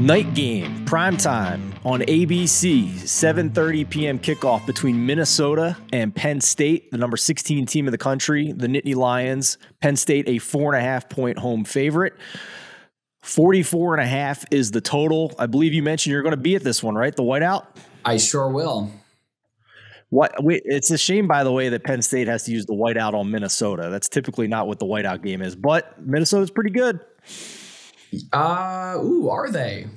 Night game, prime time on ABC, 7:30 p.m. kickoff between Minnesota and Penn State, the number 16 team in the country, the Nittany Lions. Penn State, a 4.5-point home favorite. 44.5 is the total. I believe you mentioned you're going to be at this one, right? The whiteout? I sure will. It's a shame, by the way, that Penn State has to use the whiteout on Minnesota. That's typically not what the whiteout game is, but Minnesota's pretty good. Are they?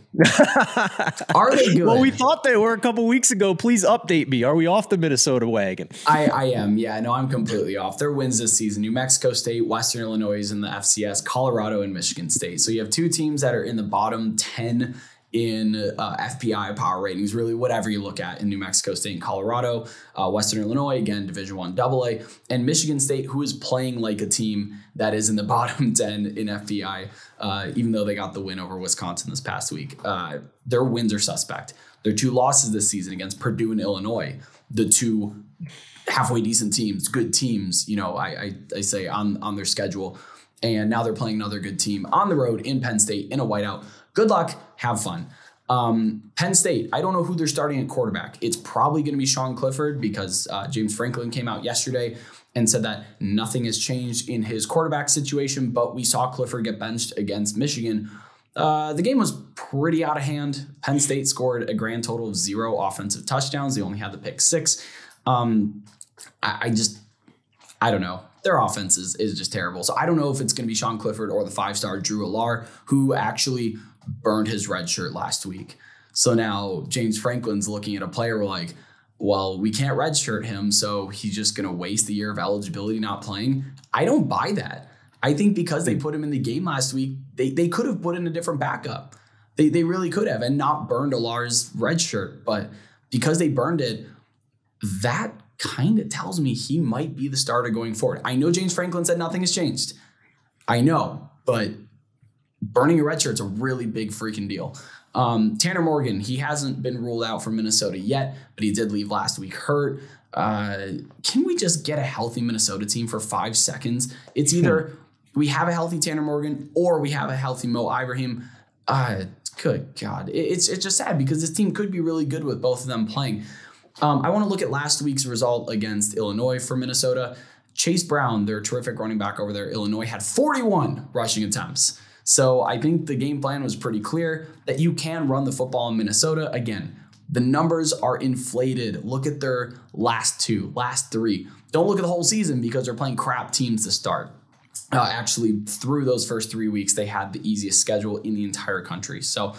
Are they good? Well, we thought they were a couple weeks ago. Please update me. Are we off the Minnesota wagon? I am. Yeah, no, I'm completely off. Their wins this season: New Mexico State, Western Illinois in the FCS, Colorado, and Michigan State. So you have two teams that are in the bottom 10 in FPI power ratings, really whatever you look at in New Mexico State and Colorado. Western Illinois, again, Division I AA, and Michigan State, who is playing like a team that is in the bottom 10 in FPI, even though they got the win over Wisconsin this past week. Their wins are suspect. Their two losses this season against Purdue and Illinois, the two halfway decent teams, good teams, I say on their schedule. And now they're playing another good team on the road in Penn State in a whiteout. Good luck. Have fun. Penn State, I don't know who they're starting at quarterback. It's probably going to be Sean Clifford because James Franklin came out yesterday and said that nothing has changed in his quarterback situation, but we saw Clifford get benched against Michigan. The game was pretty out of hand. Penn State scored a grand total of 0 offensive touchdowns. They only had the pick 6. I don't know. Their offense is just terrible. So I don't know if it's going to be Sean Clifford or the 5-star Drew Allar, who actually burned his red shirt last week. So now James Franklin's looking at a player like, well, we can't redshirt him, so he's just going to waste the year of eligibility not playing. I don't buy that. I think because they put him in the game last week, they could have put in a different backup. They really could have and not burned Allar's red shirt. But because they burned it, that kind of tells me he might be the starter going forward. I know James Franklin said nothing has changed. I know, but burning a red shirt's a really big freaking deal. Tanner Morgan, he hasn't been ruled out for Minnesota yet, but he did leave last week hurt. Can we just get a healthy Minnesota team for 5 seconds? It's either we have a healthy Tanner Morgan or we have a healthy Mo Ibrahim. Good God. It's just sad because this team could be really good with both of them playing. I want to look at last week's result against Illinois for Minnesota. Chase Brown, their terrific running back over there, Illinois, had 41 rushing attempts. So I think the game plan was pretty clear that you can run the football in Minnesota. Again, the numbers are inflated. Look at their last 3. Don't look at the whole season because they're playing crap teams to start. Actually, through those first 3 weeks, they had the easiest schedule in the entire country. So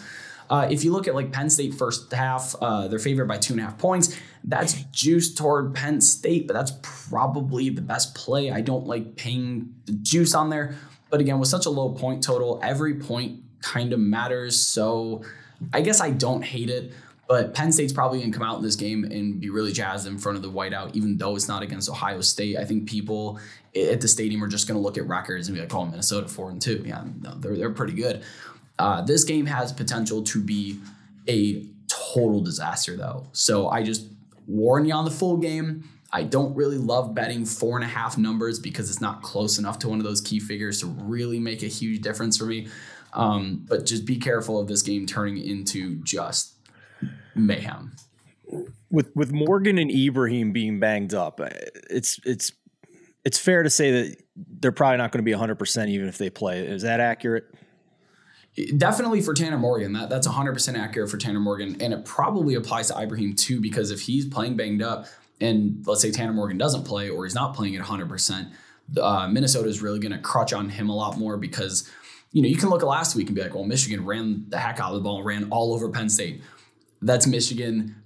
if you look at like Penn State first half, they're favored by 2.5 points. That's juiced toward Penn State, but that's probably the best play. I don't like paying the juice on there. But again, with such a low point total, every point kind of matters. So I guess I don't hate it. But Penn State's probably going to come out in this game and be really jazzed in front of the whiteout, even though it's not against Ohio State. I think people at the stadium are just going to look at records and be like, oh, Minnesota 4-2. Yeah, no, they're pretty good. This game has potential to be a total disaster, though. So I just warn you on the full game. I don't really love betting 4.5 numbers because it's not close enough to one of those key figures to really make a huge difference for me. But just be careful of this game turning into just mayhem. With Morgan and Ibrahim being banged up, it's fair to say that they're probably not going to be 100% even if they play. Is that accurate? Definitely for Tanner Morgan. That's 100% accurate for Tanner Morgan. And it probably applies to Ibrahim too, because if he's playing banged up and let's say Tanner Morgan doesn't play or he's not playing at 100%, Minnesota is really going to crutch on him a lot more because, you can look at last week and be like, well, Michigan ran the heck out of the ball, ran all over Penn State. That's Michigan.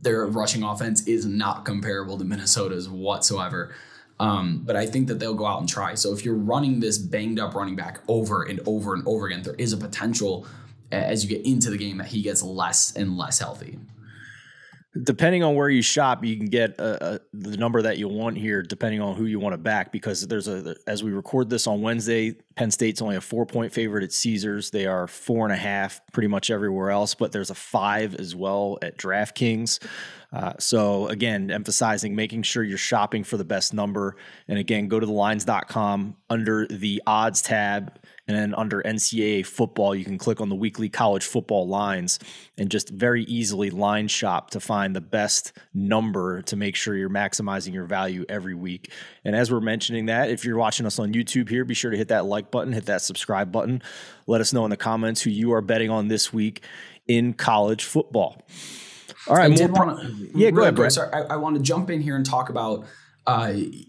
Their rushing offense is not comparable to Minnesota's whatsoever. But I think that they'll go out and try. So if you're running this banged up running back over and over and over again, there is a potential as you get into the game that he gets less and less healthy. Depending on where you shop, you can get the number that you want here, depending on who you want to back. Because as we record this on Wednesday, Penn State's only a 4-point favorite at Caesars. They are 4.5 pretty much everywhere else, but there's a 5 as well at DraftKings. So again, emphasizing making sure you're shopping for the best number. And again, go to thelines.com under the odds tab, and then under NCAA football, you can click on the weekly college football lines and just very easily line shop to find the best number to make sure you're maximizing your value every week. And as we're mentioning that, if you're watching us on YouTube here, be sure to hit that like button, hit that subscribe button. Let us know in the comments who you are betting on this week in college football. All right. Go ahead, Brett. Sorry, I want to jump in here and talk about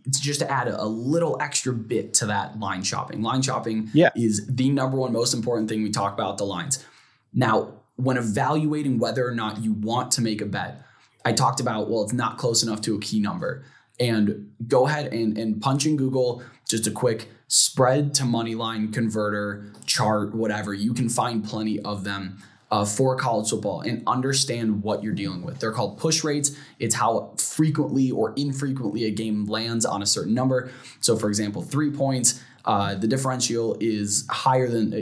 just to add a little extra bit to that line shopping. Line shopping is the number one most important thing we talk about, the lines. Now, when evaluating whether or not you want to make a bet, I talked about, well, it's not close enough to a key number. And go ahead and punch in Google just a quick spread to money line converter chart, whatever. You can find plenty of them for college football and understand what you're dealing with. They're called push rates. It's how frequently or infrequently a game lands on a certain number. So for example, 3 points, the differential is higher than,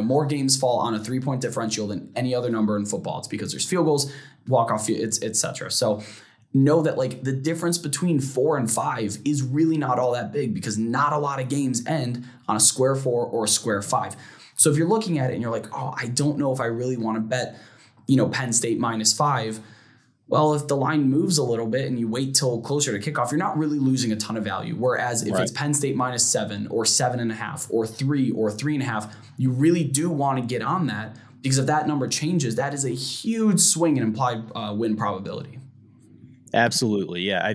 more games fall on a 3-point differential than any other number in football. It's because there's field goals, walk-off, etc. So know that like the difference between 4 and 5 is really not all that big, because not a lot of games end on a square 4 or a square 5. So if you're looking at it and you're like, oh, I don't know if I really want to bet, Penn State -5. Well, if the line moves a little bit and you wait till closer to kickoff, you're not really losing a ton of value. Whereas if it's Penn State -7 or 7.5 or 3 or 3.5, you really do want to get on that, because if that number changes, that is a huge swing in implied win probability. Absolutely. Yeah.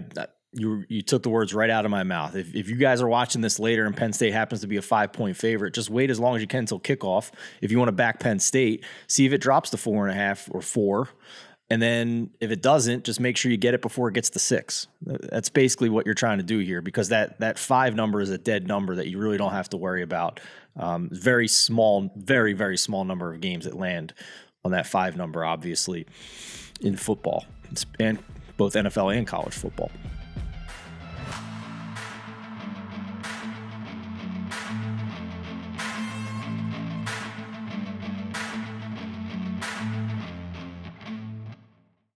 You took the words right out of my mouth. If you guys are watching this later and Penn State happens to be a 5-point favorite, just wait as long as you can until kickoff. If you want to back Penn State, see if it drops to 4.5 or 4. And then if it doesn't, just make sure you get it before it gets to 6. That's basically what you're trying to do here, because that 5 number is a dead number that you really don't have to worry about. Very small, very, very small number of games that land on that 5 number, obviously, in football, and both NFL and college football.